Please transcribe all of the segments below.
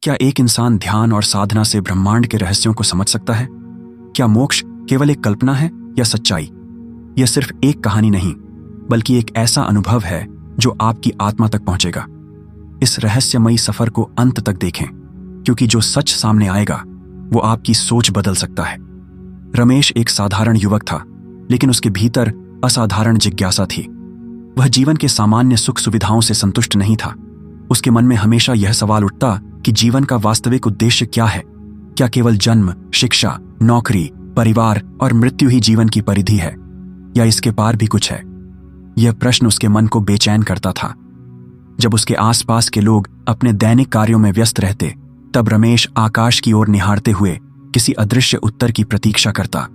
क्या एक इंसान ध्यान और साधना से ब्रह्मांड के रहस्यों को समझ सकता है? क्या मोक्ष केवल एक कल्पना है या सच्चाई? यह सिर्फ एक कहानी नहीं, बल्कि एक ऐसा अनुभव है जो आपकी आत्मा तक पहुंचेगा। इस रहस्यमयी सफर को अंत तक देखें, क्योंकि जो सच सामने आएगा वो आपकी सोच बदल सकता है। रमेश एक साधारण युवक था, लेकिन उसके भीतर असाधारण जिज्ञासा थी। वह जीवन के सामान्य सुख सुविधाओं से संतुष्ट नहीं था। उसके मन में हमेशा यह सवाल उठता कि जीवन का वास्तविक उद्देश्य क्या है? क्या केवल जन्म, शिक्षा, नौकरी, परिवार और मृत्यु ही जीवन की परिधि है, या इसके पार भी कुछ है? यह प्रश्न उसके मन को बेचैन करता था। जब उसके आसपास के लोग अपने दैनिक कार्यों में व्यस्त रहते, तब रमेश आकाश की ओर निहारते हुए किसी अदृश्य उत्तर की प्रतीक्षा करता।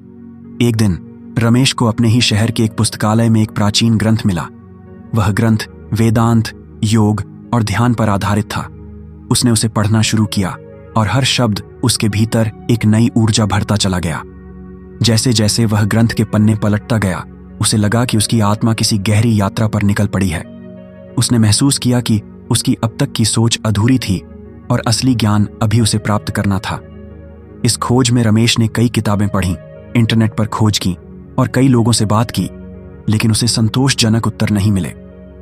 एक दिन रमेश को अपने ही शहर के एक पुस्तकालय में एक प्राचीन ग्रंथ मिला। वह ग्रंथ वेदांत, योग और ध्यान पर आधारित था। उसने उसे पढ़ना शुरू किया और हर शब्द उसके भीतर एक नई ऊर्जा भरता चला गया। जैसे जैसे वह ग्रंथ के पन्ने पलटता गया, उसे लगा कि उसकी आत्मा किसी गहरी यात्रा पर निकल पड़ी है। उसने महसूस किया कि उसकी अब तक की सोच अधूरी थी और असली ज्ञान अभी उसे प्राप्त करना था। इस खोज में रमेश ने कई किताबें पढ़ीं, इंटरनेट पर खोज की और कई लोगों से बात की, लेकिन उसे संतोषजनक उत्तर नहीं मिले।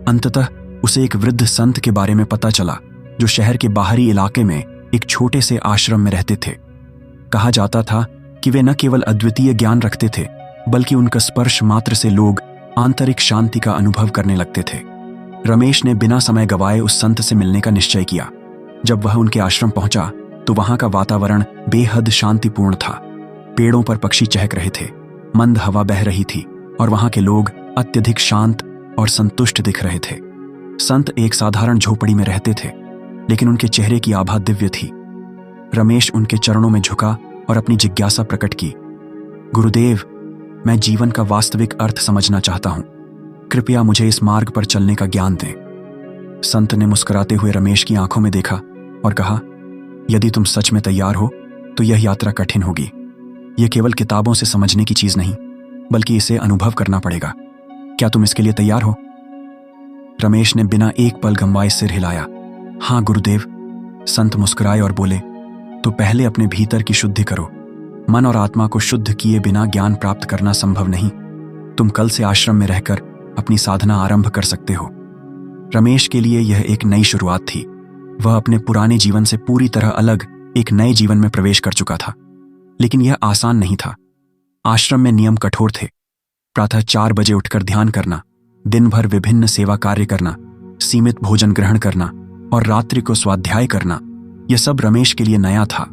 अंततः उसे एक वृद्ध संत के बारे में पता चला, जो शहर के बाहरी इलाके में एक छोटे से आश्रम में रहते थे। कहा जाता था कि वे न केवल अद्वितीय ज्ञान रखते थे, बल्कि उनका स्पर्श मात्र से लोग आंतरिक शांति का अनुभव करने लगते थे। रमेश ने बिना समय गवाए उस संत से मिलने का निश्चय किया। जब वह उनके आश्रम पहुंचा तो वहां का वातावरण बेहद शांतिपूर्ण था। पेड़ों पर पक्षी चहक रहे थे, मंद हवा बह रही थी और वहां के लोग अत्यधिक शांत और संतुष्ट दिख रहे थे। संत एक साधारण झोपड़ी में रहते थे, लेकिन उनके चेहरे की आभा दिव्य थी। रमेश उनके चरणों में झुका और अपनी जिज्ञासा प्रकट की। गुरुदेव, मैं जीवन का वास्तविक अर्थ समझना चाहता हूं। कृपया मुझे इस मार्ग पर चलने का ज्ञान दें। संत ने मुस्कुराते हुए रमेश की आंखों में देखा और कहा, यदि तुम सच में तैयार हो तो यह यात्रा कठिन होगी। यह केवल किताबों से समझने की चीज नहीं, बल्कि इसे अनुभव करना पड़ेगा। क्या तुम इसके लिए तैयार हो? रमेश ने बिना एक पल गंवाए सिर हिलाया। हाँ गुरुदेव। संत मुस्कुराए और बोले, तो पहले अपने भीतर की शुद्धि करो। मन और आत्मा को शुद्ध किए बिना ज्ञान प्राप्त करना संभव नहीं। तुम कल से आश्रम में रहकर अपनी साधना आरंभ कर सकते हो। रमेश के लिए यह एक नई शुरुआत थी। वह अपने पुराने जीवन से पूरी तरह अलग एक नए जीवन में प्रवेश कर चुका था, लेकिन यह आसान नहीं था। आश्रम में नियम कठोर थे। प्रातः 4 बजे उठकर ध्यान करना, दिन भर विभिन्न सेवा कार्य करना, सीमित भोजन ग्रहण करना और रात्रि को स्वाध्याय करना, यह सब रमेश के लिए नया था।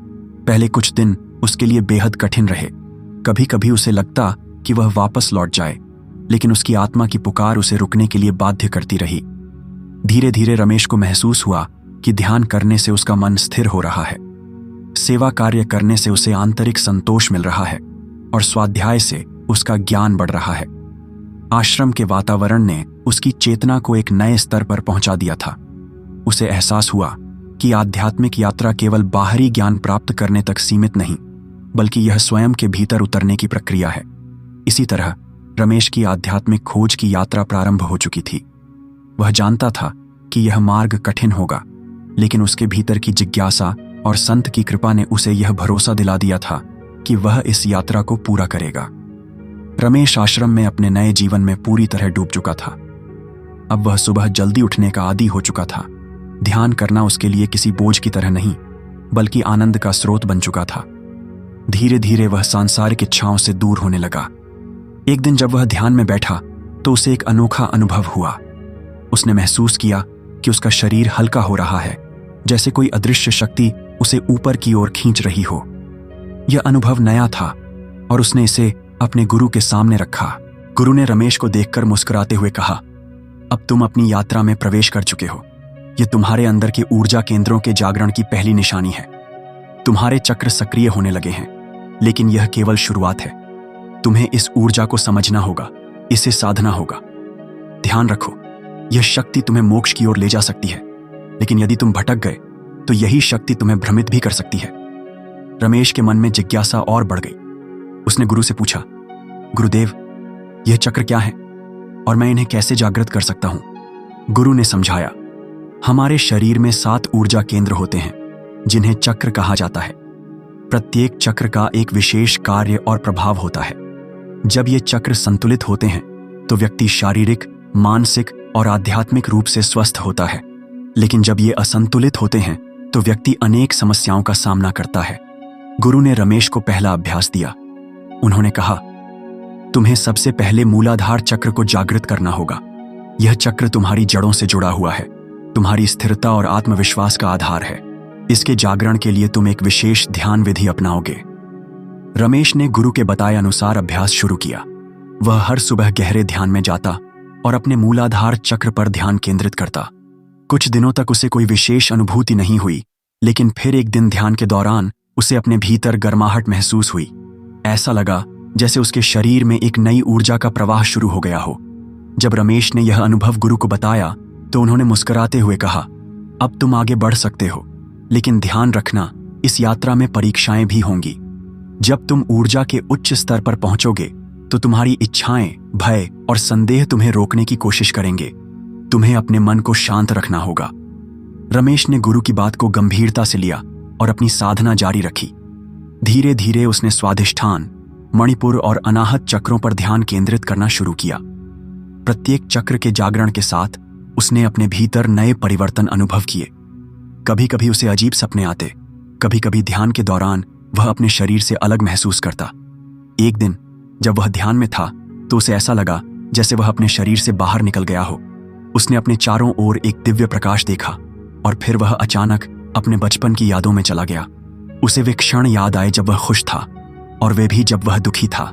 पहले कुछ दिन उसके लिए बेहद कठिन रहे। कभी कभी उसे लगता कि वह वापस लौट जाए, लेकिन उसकी आत्मा की पुकार उसे रुकने के लिए बाध्य करती रही। धीरे धीरे रमेश को महसूस हुआ कि ध्यान करने से उसका मन स्थिर हो रहा है, सेवा कार्य करने से उसे आंतरिक संतोष मिल रहा है और स्वाध्याय से उसका ज्ञान बढ़ रहा है। आश्रम के वातावरण ने उसकी चेतना को एक नए स्तर पर पहुंचा दिया था। उसे एहसास हुआ कि आध्यात्मिक यात्रा केवल बाहरी ज्ञान प्राप्त करने तक सीमित नहीं, बल्कि यह स्वयं के भीतर उतरने की प्रक्रिया है। इसी तरह रमेश की आध्यात्मिक खोज की यात्रा प्रारंभ हो चुकी थी। वह जानता था कि यह मार्ग कठिन होगा, लेकिन उसके भीतर की जिज्ञासा और संत की कृपा ने उसे यह भरोसा दिला दिया था कि वह इस यात्रा को पूरा करेगा। रमेश आश्रम में अपने नए जीवन में पूरी तरह डूब चुका था। अब वह सुबह जल्दी उठने का आदी हो चुका था। ध्यान करना उसके लिए किसी बोझ की तरह नहीं, बल्कि आनंद का स्रोत बन चुका था। धीरे धीरे वह सांसारिक इच्छाओं से दूर होने लगा। एक दिन जब वह ध्यान में बैठा तो उसे एक अनोखा अनुभव हुआ। उसने महसूस किया कि उसका शरीर हल्का हो रहा है, जैसे कोई अदृश्य शक्ति उसे ऊपर की ओर खींच रही हो। यह अनुभव नया था और उसने इसे अपने गुरु के सामने रखा। गुरु ने रमेश को देखकर मुस्कुराते हुए कहा, अब तुम अपनी यात्रा में प्रवेश कर चुके हो। यह तुम्हारे अंदर के ऊर्जा केंद्रों के जागरण की पहली निशानी है। तुम्हारे चक्र सक्रिय होने लगे हैं, लेकिन यह केवल शुरुआत है। तुम्हें इस ऊर्जा को समझना होगा, इसे साधना होगा। ध्यान रखो, यह शक्ति तुम्हें मोक्ष की ओर ले जा सकती है, लेकिन यदि तुम भटक गए तो यही शक्ति तुम्हें भ्रमित भी कर सकती है। रमेश के मन में जिज्ञासा और बढ़ गई। उसने गुरु से पूछा, गुरुदेव, यह चक्र क्या है और मैं इन्हें कैसे जागृत कर सकता हूं? गुरु ने समझाया, हमारे शरीर में 7 ऊर्जा केंद्र होते हैं, जिन्हें चक्र कहा जाता है। प्रत्येक चक्र का एक विशेष कार्य और प्रभाव होता है। जब ये चक्र संतुलित होते हैं तो व्यक्ति शारीरिक, मानसिक और आध्यात्मिक रूप से स्वस्थ होता है। लेकिन जब ये असंतुलित होते हैं तो व्यक्ति अनेक समस्याओं का सामना करता है। गुरु ने रमेश को पहला अभ्यास दिया। उन्होंने कहा, तुम्हें सबसे पहले मूलाधार चक्र को जागृत करना होगा। यह चक्र तुम्हारी जड़ों से जुड़ा हुआ है, तुम्हारी स्थिरता और आत्मविश्वास का आधार है। इसके जागरण के लिए तुम एक विशेष ध्यान विधि अपनाओगे। रमेश ने गुरु के बताए अनुसार अभ्यास शुरू किया। वह हर सुबह गहरे ध्यान में जाता और अपने मूलाधार चक्र पर ध्यान केंद्रित करता। कुछ दिनों तक उसे कोई विशेष अनुभूति नहीं हुई, लेकिन फिर एक दिन ध्यान के दौरान उसे अपने भीतर गर्माहट महसूस हुई। ऐसा लगा जैसे उसके शरीर में एक नई ऊर्जा का प्रवाह शुरू हो गया हो। जब रमेश ने यह अनुभव गुरु को बताया तो उन्होंने मुस्कुराते हुए कहा, अब तुम आगे बढ़ सकते हो, लेकिन ध्यान रखना, इस यात्रा में परीक्षाएं भी होंगी। जब तुम ऊर्जा के उच्च स्तर पर पहुंचोगे तो तुम्हारी इच्छाएं, भय और संदेह तुम्हें रोकने की कोशिश करेंगे। तुम्हें अपने मन को शांत रखना होगा। रमेश ने गुरु की बात को गंभीरता से लिया और अपनी साधना जारी रखी। धीरे धीरे उसने स्वाधिष्ठान, मणिपुर और अनाहत चक्रों पर ध्यान केंद्रित करना शुरू किया। प्रत्येक चक्र के जागरण के साथ उसने अपने भीतर नए परिवर्तन अनुभव किए। कभी कभी उसे अजीब सपने आते, कभी कभी ध्यान के दौरान वह अपने शरीर से अलग महसूस करता। एक दिन जब वह ध्यान में था तो उसे ऐसा लगा जैसे वह अपने शरीर से बाहर निकल गया हो। उसने अपने चारों ओर एक दिव्य प्रकाश देखा और फिर वह अचानक अपने बचपन की यादों में चला गया। उसे वे क्षण याद आए जब वह खुश था और वे भी जब वह दुखी था।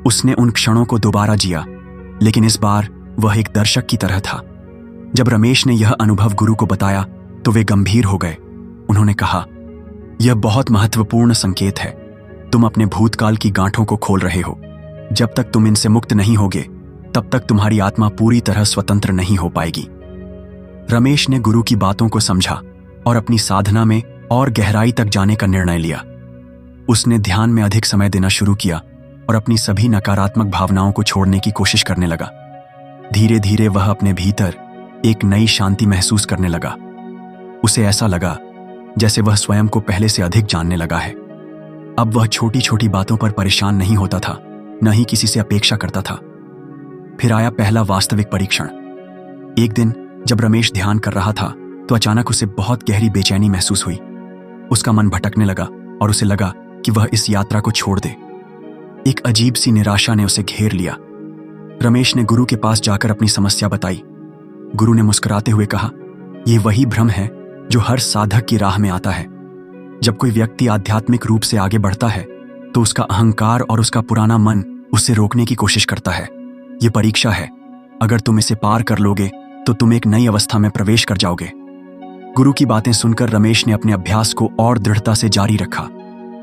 उसने उन क्षणों को दोबारा जिया, लेकिन इस बार वह एक दर्शक की तरह था। जब रमेश ने यह अनुभव गुरु को बताया तो वे गंभीर हो गए। उन्होंने कहा, यह बहुत महत्वपूर्ण संकेत है। तुम अपने भूतकाल की गांठों को खोल रहे हो। जब तक तुम इनसे मुक्त नहीं होगे तब तक तुम्हारी आत्मा पूरी तरह स्वतंत्र नहीं हो पाएगी। रमेश ने गुरु की बातों को समझा और अपनी साधना में और गहराई तक जाने का निर्णय लिया। उसने ध्यान में अधिक समय देना शुरू किया और अपनी सभी नकारात्मक भावनाओं को छोड़ने की कोशिश करने लगा। धीरे धीरे वह अपने भीतर एक नई शांति महसूस करने लगा। उसे ऐसा लगा जैसे वह स्वयं को पहले से अधिक जानने लगा है। अब वह छोटी छोटी बातों पर परेशान नहीं होता था, न ही किसी से अपेक्षा करता था। फिर आया पहला वास्तविक परीक्षण। एक दिन जब रमेश ध्यान कर रहा था तो अचानक उसे बहुत गहरी बेचैनी महसूस हुई। उसका मन भटकने लगा और उसे लगा कि वह इस यात्रा को छोड़ दे। एक अजीब सी निराशा ने उसे घेर लिया। रमेश ने गुरु के पास जाकर अपनी समस्या बताई। गुरु ने मुस्कुराते हुए कहा, यह वही भ्रम है जो हर साधक की राह में आता है। जब कोई व्यक्ति आध्यात्मिक रूप से आगे बढ़ता है तो उसका अहंकार और उसका पुराना मन उसे रोकने की कोशिश करता है। ये परीक्षा है। अगर तुम इसे पार कर लोगे तो तुम एक नई अवस्था में प्रवेश कर जाओगे। गुरु की बातें सुनकर रमेश ने अपने अभ्यास को और दृढ़ता से जारी रखा।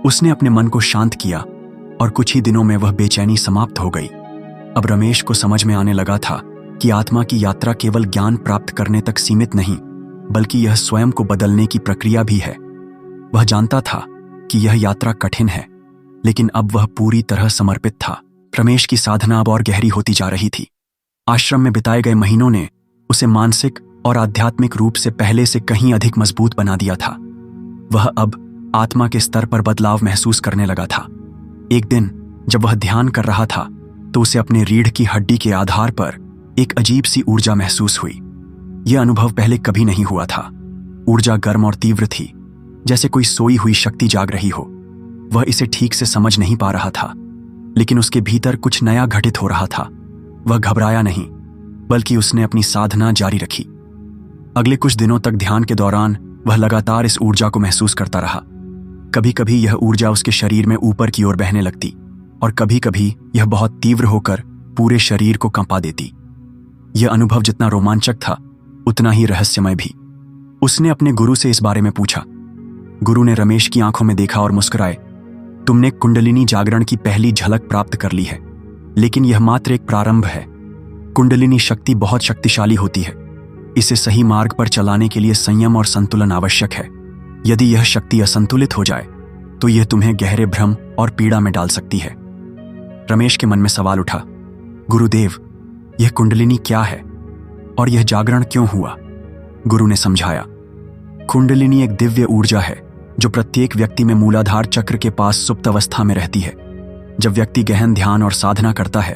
उसने अपने मन को शांत किया और कुछ ही दिनों में वह बेचैनी समाप्त हो गई। अब रमेश को समझ में आने लगा था कि आत्मा की यात्रा केवल ज्ञान प्राप्त करने तक सीमित नहीं, बल्कि यह स्वयं को बदलने की प्रक्रिया भी है। वह जानता था कि यह यात्रा कठिन है, लेकिन अब वह पूरी तरह समर्पित था। रमेश की साधना अब और गहरी होती जा रही थी। आश्रम में बिताए गए महीनों ने उसे मानसिक और आध्यात्मिक रूप से पहले से कहीं अधिक मजबूत बना दिया था। वह अब आत्मा के स्तर पर बदलाव महसूस करने लगा था। एक दिन जब वह ध्यान कर रहा था तो उसे अपने रीढ़ की हड्डी के आधार पर एक अजीब सी ऊर्जा महसूस हुई। यह अनुभव पहले कभी नहीं हुआ था। ऊर्जा गर्म और तीव्र थी, जैसे कोई सोई हुई शक्ति जाग रही हो। वह इसे ठीक से समझ नहीं पा रहा था, लेकिन उसके भीतर कुछ नया घटित हो रहा था। वह घबराया नहीं, बल्कि उसने अपनी साधना जारी रखी। अगले कुछ दिनों तक ध्यान के दौरान वह लगातार इस ऊर्जा को महसूस करता रहा। कभी कभी यह ऊर्जा उसके शरीर में ऊपर की ओर बहने लगती और कभी कभी यह बहुत तीव्र होकर पूरे शरीर को कंपा देती। यह अनुभव जितना रोमांचक था उतना ही रहस्यमय भी। उसने अपने गुरु से इस बारे में पूछा। गुरु ने रमेश की आंखों में देखा और मुस्कुराए। तुमने कुंडलिनी जागरण की पहली झलक प्राप्त कर ली है, लेकिन यह मात्र एक प्रारंभ है। कुंडलिनी शक्ति बहुत शक्तिशाली होती है। इसे सही मार्ग पर चलाने के लिए संयम और संतुलन आवश्यक है। यदि यह शक्ति असंतुलित हो जाए तो यह तुम्हें गहरे भ्रम और पीड़ा में डाल सकती है। रमेश के मन में सवाल उठा, गुरुदेव, यह कुंडलिनी क्या है और यह जागरण क्यों हुआ? गुरु ने समझाया, कुंडलिनी एक दिव्य ऊर्जा है जो प्रत्येक व्यक्ति में मूलाधार चक्र के पास सुप्त अवस्था में रहती है। जब व्यक्ति गहन ध्यान और साधना करता है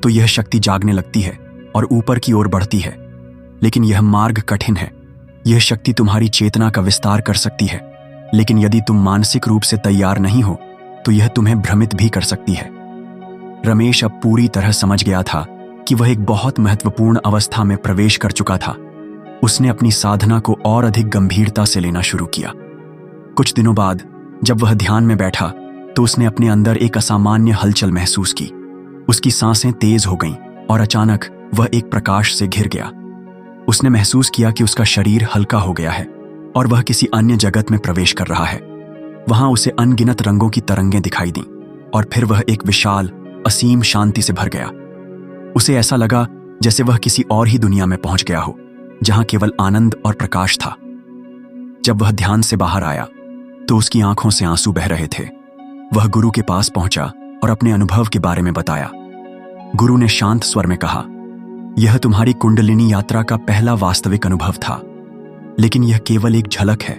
तो यह शक्ति जागने लगती है और ऊपर की ओर बढ़ती है। लेकिन यह मार्ग कठिन है। यह शक्ति तुम्हारी चेतना का विस्तार कर सकती है, लेकिन यदि तुम मानसिक रूप से तैयार नहीं हो तो यह तुम्हें भ्रमित भी कर सकती है। रमेश अब पूरी तरह समझ गया था कि वह एक बहुत महत्वपूर्ण अवस्था में प्रवेश कर चुका था। उसने अपनी साधना को और अधिक गंभीरता से लेना शुरू किया। कुछ दिनों बाद जब वह ध्यान में बैठा तो उसने अपने अंदर एक असामान्य हलचल महसूस की। उसकी सांसें तेज हो गईं और अचानक वह एक प्रकाश से घिर गया। उसने महसूस किया कि उसका शरीर हल्का हो गया है और वह किसी अन्य जगत में प्रवेश कर रहा है। वहां उसे अनगिनत रंगों की तरंगें दिखाई दीं और फिर वह एक विशाल असीम शांति से भर गया। उसे ऐसा लगा जैसे वह किसी और ही दुनिया में पहुंच गया हो, जहां केवल आनंद और प्रकाश था। जब वह ध्यान से बाहर आया तो उसकी आंखों से आंसू बह रहे थे। वह गुरु के पास पहुंचा और अपने अनुभव के बारे में बताया। गुरु ने शांत स्वर में कहा, यह तुम्हारी कुंडलिनी यात्रा का पहला वास्तविक अनुभव था, लेकिन यह केवल एक झलक है।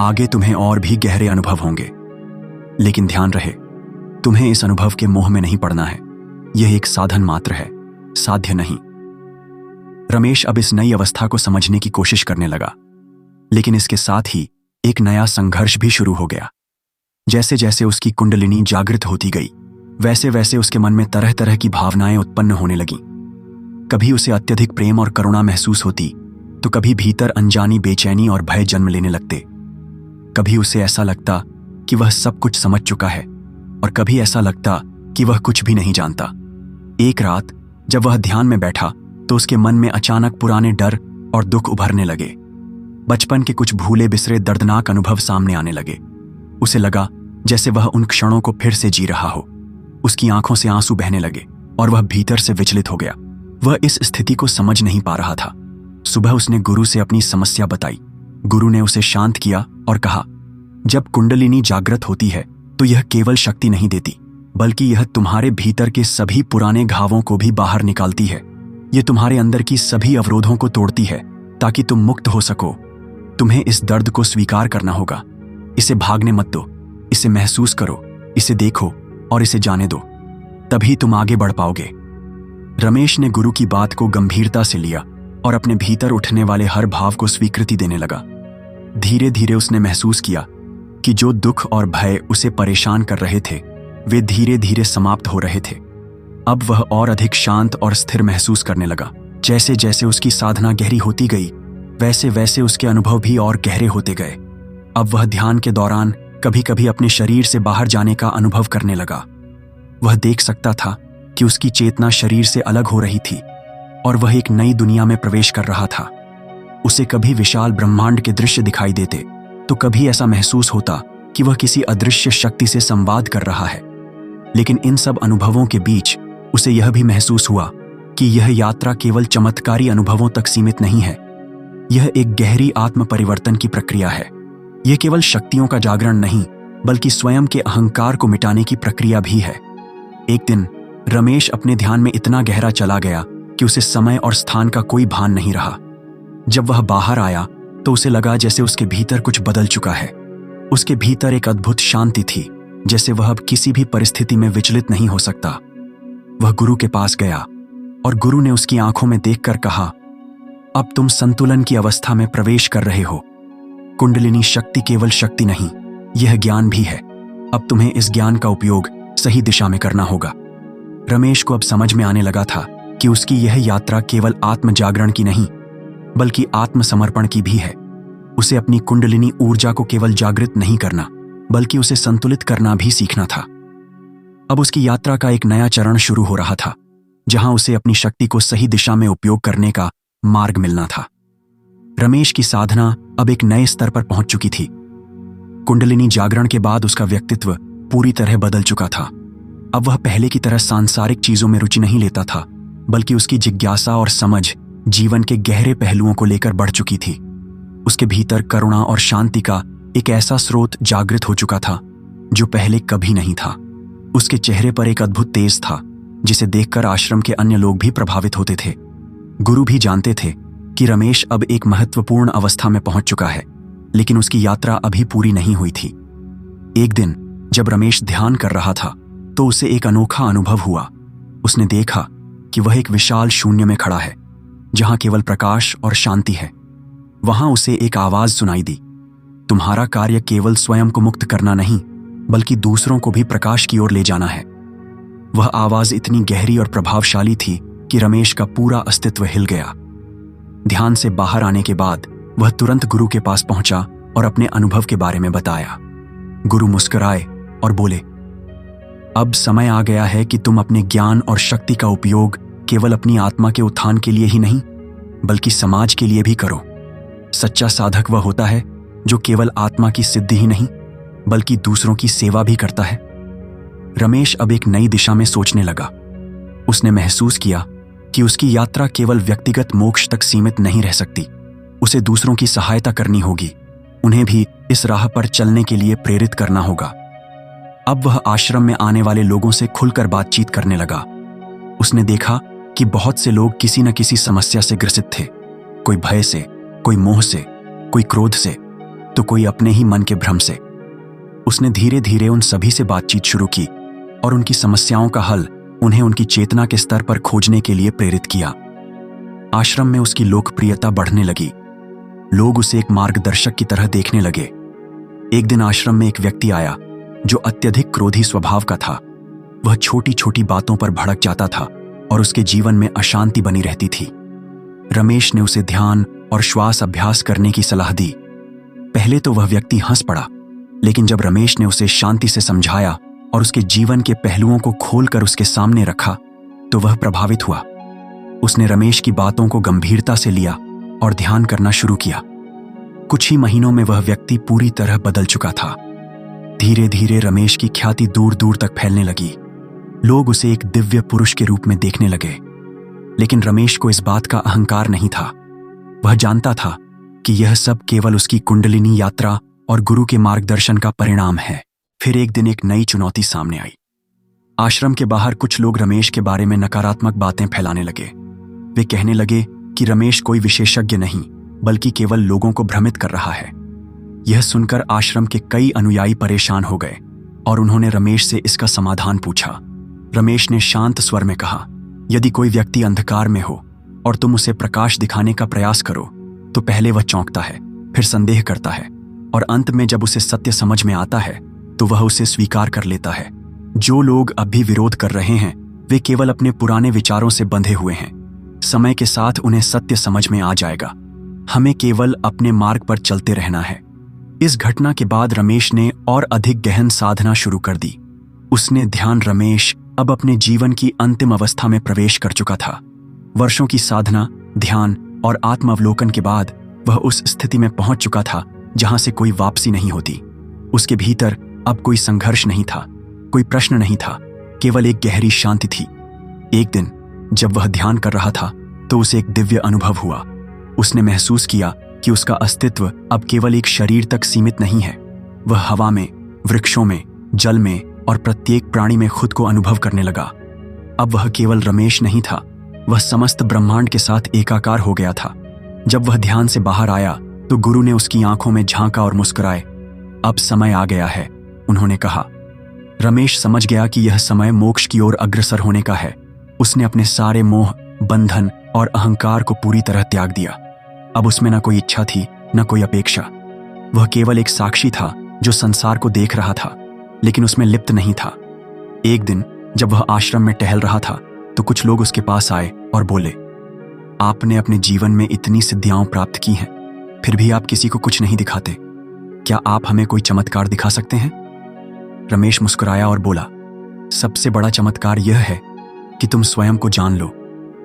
आगे तुम्हें और भी गहरे अनुभव होंगे, लेकिन ध्यान रहे, तुम्हें इस अनुभव के मोह में नहीं पड़ना है। यह एक साधन मात्र है, साध्य नहीं। रमेश अब इस नई अवस्था को समझने की कोशिश करने लगा, लेकिन इसके साथ ही एक नया संघर्ष भी शुरू हो गया। जैसे जैसे उसकी कुंडलिनी जागृत होती गई, वैसे वैसे उसके मन में तरह तरह की भावनाएं उत्पन्न होने लगीं। कभी उसे अत्यधिक प्रेम और करुणा महसूस होती, तो कभी भीतर अनजानी बेचैनी और भय जन्म लेने लगते। कभी उसे ऐसा लगता कि वह सब कुछ समझ चुका है और कभी ऐसा लगता कि वह कुछ भी नहीं जानता। एक रात जब वह ध्यान में बैठा तो उसके मन में अचानक पुराने डर और दुख उभरने लगे। बचपन के कुछ भूले बिसरे दर्दनाक अनुभव सामने आने लगे। उसे लगा जैसे वह उन क्षणों को फिर से जी रहा हो। उसकी आंखों से आंसू बहने लगे और वह भीतर से विचलित हो गया। वह इस स्थिति को समझ नहीं पा रहा था। सुबह उसने गुरु से अपनी समस्या बताई। गुरु ने उसे शांत किया और कहा, जब कुंडलिनी जागृत होती है तो यह केवल शक्ति नहीं देती, बल्कि यह तुम्हारे भीतर के सभी पुराने घावों को भी बाहर निकालती है। यह तुम्हारे अंदर की सभी अवरोधों को तोड़ती है ताकि तुम मुक्त हो सको। तुम्हें इस दर्द को स्वीकार करना होगा। इसे भागने मत दो, इसे महसूस करो, इसे देखो और इसे जाने दो, तभी तुम आगे बढ़ पाओगे। रमेश ने गुरु की बात को गंभीरता से लिया और अपने भीतर उठने वाले हर भाव को स्वीकृति देने लगा। धीरे धीरे उसने महसूस किया कि जो दुख और भय उसे परेशान कर रहे थे वे धीरे धीरे समाप्त हो रहे थे। अब वह और अधिक शांत और स्थिर महसूस करने लगा। जैसे जैसे उसकी साधना गहरी होती गई, वैसे वैसे उसके अनुभव भी और गहरे होते गए। अब वह ध्यान के दौरान कभी कभी अपने शरीर से बाहर जाने का अनुभव करने लगा। वह देख सकता था कि उसकी चेतना शरीर से अलग हो रही थी और वह एक नई दुनिया में प्रवेश कर रहा था। उसे कभी विशाल ब्रह्मांड के दृश्य दिखाई देते तो कभी ऐसा महसूस होता कि वह किसी अदृश्य शक्ति से संवाद कर रहा है। लेकिन इन सब अनुभवों के बीच उसे यह भी महसूस हुआ कि यह यात्रा केवल चमत्कारी अनुभवों तक सीमित नहीं है। यह एक गहरी आत्म परिवर्तन की प्रक्रिया है। यह केवल शक्तियों का जागरण नहीं, बल्कि स्वयं के अहंकार को मिटाने की प्रक्रिया भी है। एक दिन रमेश अपने ध्यान में इतना गहरा चला गया कि उसे समय और स्थान का कोई भान नहीं रहा। जब वह बाहर आया तो उसे लगा जैसे उसके भीतर कुछ बदल चुका है। उसके भीतर एक अद्भुत शांति थी, जैसे वह अब किसी भी परिस्थिति में विचलित नहीं हो सकता। वह गुरु के पास गया और गुरु ने उसकी आंखों में देखकर कहा, अब तुम संतुलन की अवस्था में प्रवेश कर रहे हो। कुंडलिनी शक्ति केवल शक्ति नहीं, यह ज्ञान भी है। अब तुम्हें इस ज्ञान का उपयोग सही दिशा में करना होगा। रमेश को अब समझ में आने लगा था कि उसकी यह यात्रा केवल आत्म जागरण की नहीं, बल्कि आत्मसमर्पण की भी है। उसे अपनी कुंडलिनी ऊर्जा को केवल जागृत नहीं करना, बल्कि उसे संतुलित करना भी सीखना था। अब उसकी यात्रा का एक नया चरण शुरू हो रहा था, जहां उसे अपनी शक्ति को सही दिशा में उपयोग करने का मार्ग मिलना था। रमेश की साधना अब एक नए स्तर पर पहुंच चुकी थी। कुंडलिनी जागरण के बाद उसका व्यक्तित्व पूरी तरह बदल चुका था। अब वह पहले की तरह सांसारिक चीजों में रुचि नहीं लेता था, बल्कि उसकी जिज्ञासा और समझ जीवन के गहरे पहलुओं को लेकर बढ़ चुकी थी। उसके भीतर करुणा और शांति का एक ऐसा स्रोत जागृत हो चुका था जो पहले कभी नहीं था। उसके चेहरे पर एक अद्भुत तेज था, जिसे देखकर आश्रम के अन्य लोग भी प्रभावित होते थे। गुरु भी जानते थे कि रमेश अब एक महत्वपूर्ण अवस्था में पहुंच चुका है। लेकिन उसकी यात्रा अभी पूरी नहीं हुई थी। एक दिन जब रमेश ध्यान कर रहा था तो उसे एक अनोखा अनुभव हुआ। उसने देखा कि वह एक विशाल शून्य में खड़ा है, जहां केवल प्रकाश और शांति है। वहां उसे एक आवाज सुनाई दी, तुम्हारा कार्य केवल स्वयं को मुक्त करना नहीं, बल्कि दूसरों को भी प्रकाश की ओर ले जाना है। वह आवाज इतनी गहरी और प्रभावशाली थी कि रमेश का पूरा अस्तित्व हिल गया। ध्यान से बाहर आने के बाद वह तुरंत गुरु के पास पहुंचा और अपने अनुभव के बारे में बताया। गुरु मुस्कुराए और बोले, अब समय आ गया है कि तुम अपने ज्ञान और शक्ति का उपयोग केवल अपनी आत्मा के उत्थान के लिए ही नहीं, बल्कि समाज के लिए भी करो। सच्चा साधक वह होता है जो केवल आत्मा की सिद्धि ही नहीं, बल्कि दूसरों की सेवा भी करता है। रमेश अब एक नई दिशा में सोचने लगा। उसने महसूस किया कि उसकी यात्रा केवल व्यक्तिगत मोक्ष तक सीमित नहीं रह सकती। उसे दूसरों की सहायता करनी होगी, उन्हें भी इस राह पर चलने के लिए प्रेरित करना होगा। अब वह आश्रम में आने वाले लोगों से खुलकर बातचीत करने लगा। उसने देखा कि बहुत से लोग किसी न किसी समस्या से ग्रसित थे, कोई भय से, कोई मोह से, कोई क्रोध से, तो कोई अपने ही मन के भ्रम से। उसने धीरे धीरे उन सभी से बातचीत शुरू की और उनकी समस्याओं का हल उन्हें उनकी चेतना के स्तर पर खोजने के लिए प्रेरित किया। आश्रम में उसकी लोकप्रियता बढ़ने लगी। लोग उसे एक मार्गदर्शक की तरह देखने लगे। एक दिन आश्रम में एक व्यक्ति आया जो अत्यधिक क्रोधी स्वभाव का था। वह छोटी छोटी बातों पर भड़क जाता था और उसके जीवन में अशांति बनी रहती थी। रमेश ने उसे ध्यान और श्वास अभ्यास करने की सलाह दी। पहले तो वह व्यक्ति हंस पड़ा, लेकिन जब रमेश ने उसे शांति से समझाया और उसके जीवन के पहलुओं को खोलकर उसके सामने रखा, तो वह प्रभावित हुआ। उसने रमेश की बातों को गंभीरता से लिया और ध्यान करना शुरू किया। कुछ ही महीनों में वह व्यक्ति पूरी तरह बदल चुका था। धीरे धीरे रमेश की ख्याति दूर दूर तक फैलने लगी। लोग उसे एक दिव्य पुरुष के रूप में देखने लगे। लेकिन रमेश को इस बात का अहंकार नहीं था। वह जानता था कि यह सब केवल उसकी कुंडलिनी यात्रा और गुरु के मार्गदर्शन का परिणाम है। फिर एक दिन एक नई चुनौती सामने आई। आश्रम के बाहर कुछ लोग रमेश के बारे में नकारात्मक बातें फैलाने लगे। वे कहने लगे कि रमेश कोई विशेषज्ञ नहीं, बल्कि केवल लोगों को भ्रमित कर रहा है। यह सुनकर आश्रम के कई अनुयायी परेशान हो गए और उन्होंने रमेश से इसका समाधान पूछा। रमेश ने शांत स्वर में कहा, यदि कोई व्यक्ति अंधकार में हो और तुम उसे प्रकाश दिखाने का प्रयास करो, तो पहले वह चौंकता है, फिर संदेह करता है, और अंत में जब उसे सत्य समझ में आता है तो वह उसे स्वीकार कर लेता है। जो लोग अब भी विरोध कर रहे हैं, वे केवल अपने पुराने विचारों से बंधे हुए हैं। समय के साथ उन्हें सत्य समझ में आ जाएगा। हमें केवल अपने मार्ग पर चलते रहना है। इस घटना के बाद रमेश ने और अधिक गहन साधना शुरू कर दी। उसने ध्यान रमेश अब अपने जीवन की अंतिम अवस्था में प्रवेश कर चुका था। वर्षों की साधना, ध्यान और आत्मावलोकन के बाद वह उस स्थिति में पहुंच चुका था जहां से कोई वापसी नहीं होती। उसके भीतर अब कोई संघर्ष नहीं था, कोई प्रश्न नहीं था, केवल एक गहरी शांति थी। एक दिन जब वह ध्यान कर रहा था तो उसे एक दिव्य अनुभव हुआ। उसने महसूस किया कि उसका अस्तित्व अब केवल एक शरीर तक सीमित नहीं है। वह हवा में, वृक्षों में, जल में और प्रत्येक प्राणी में खुद को अनुभव करने लगा। अब वह केवल रमेश नहीं था, वह समस्त ब्रह्मांड के साथ एकाकार हो गया था। जब वह ध्यान से बाहर आया तो गुरु ने उसकी आंखों में झांका और मुस्कुराए। अब समय आ गया है, उन्होंने कहा। रमेश समझ गया कि यह समय मोक्ष की ओर अग्रसर होने का है। उसने अपने सारे मोह, बंधन और अहंकार को पूरी तरह त्याग दिया। अब उसमें न कोई इच्छा थी, न कोई अपेक्षा। वह केवल एक साक्षी था जो संसार को देख रहा था, लेकिन उसमें लिप्त नहीं था। एक दिन जब वह आश्रम में टहल रहा था तो कुछ लोग उसके पास आए और बोले, आपने अपने जीवन में इतनी सिद्धियां प्राप्त की हैं, फिर भी आप किसी को कुछ नहीं दिखाते। क्या आप हमें कोई चमत्कार दिखा सकते हैं? रमेश मुस्कुराया और बोला, सबसे बड़ा चमत्कार यह है कि तुम स्वयं को जान लो।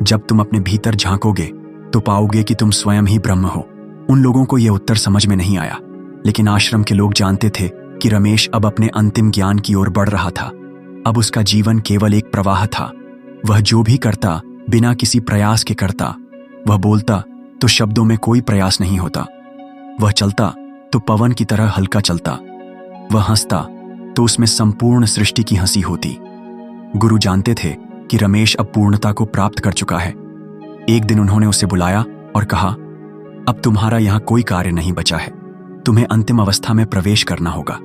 जब तुम अपने भीतर झांकोगे तो पाओगे कि तुम स्वयं ही ब्रह्म हो। उन लोगों को यह उत्तर समझ में नहीं आया, लेकिन आश्रम के लोग जानते थे कि रमेश अब अपने अंतिम ज्ञान की ओर बढ़ रहा था। अब उसका जीवन केवल एक प्रवाह था। वह जो भी करता बिना किसी प्रयास के करता। वह बोलता तो शब्दों में कोई प्रयास नहीं होता। वह चलता तो पवन की तरह हल्का चलता। वह हंसता तो उसमें संपूर्ण सृष्टि की हंसी होती। गुरु जानते थे कि रमेश अब पूर्णता को प्राप्त कर चुका है। एक दिन उन्होंने उसे बुलाया और कहा, अब तुम्हारा यहां कोई कार्य नहीं बचा है। तुम्हें अंतिम अवस्था में प्रवेश करना होगा।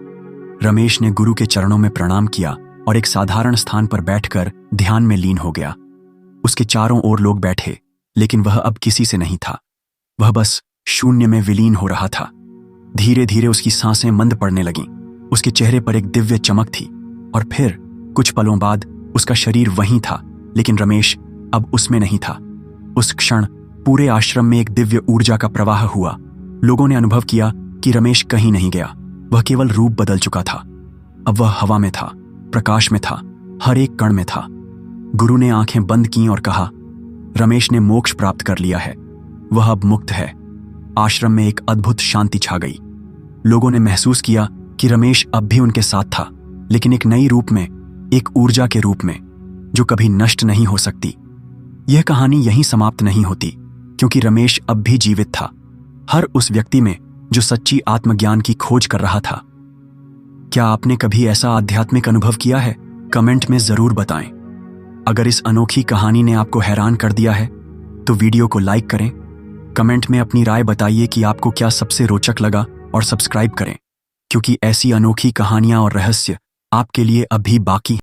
रमेश ने गुरु के चरणों में प्रणाम किया और एक साधारण स्थान पर बैठकर ध्यान में लीन हो गया। उसके चारों ओर लोग बैठे, लेकिन वह अब किसी से नहीं था। वह बस शून्य में विलीन हो रहा था। धीरे धीरे उसकी सांसें मंद पड़ने लगीं। उसके चेहरे पर एक दिव्य चमक थी और फिर कुछ पलों बाद उसका शरीर वहीं था, लेकिन रमेश अब उसमें नहीं था। उस क्षण पूरे आश्रम में एक दिव्य ऊर्जा का प्रवाह हुआ। लोगों ने अनुभव किया कि रमेश कहीं नहीं गया, वह केवल रूप बदल चुका था। अब वह हवा में था, प्रकाश में था, हर एक कण में था। गुरु ने आंखें बंद कीं और कहा, रमेश ने मोक्ष प्राप्त कर लिया है, वह अब मुक्त है। आश्रम में एक अद्भुत शांति छा गई। लोगों ने महसूस किया कि रमेश अब भी उनके साथ था, लेकिन एक नई रूप में, एक ऊर्जा के रूप में, जो कभी नष्ट नहीं हो सकती। यह कहानी यहीं समाप्त नहीं होती, क्योंकि रमेश अब भी जीवित था, हर उस व्यक्ति में जो सच्ची आत्मज्ञान की खोज कर रहा था। क्या आपने कभी ऐसा आध्यात्मिक अनुभव किया है? कमेंट में जरूर बताएं। अगर इस अनोखी कहानी ने आपको हैरान कर दिया है तो वीडियो को लाइक करें, कमेंट में अपनी राय बताइए कि आपको क्या सबसे रोचक लगा और सब्सक्राइब करें, क्योंकि ऐसी अनोखी कहानियां और रहस्य आपके लिए अभी बाकी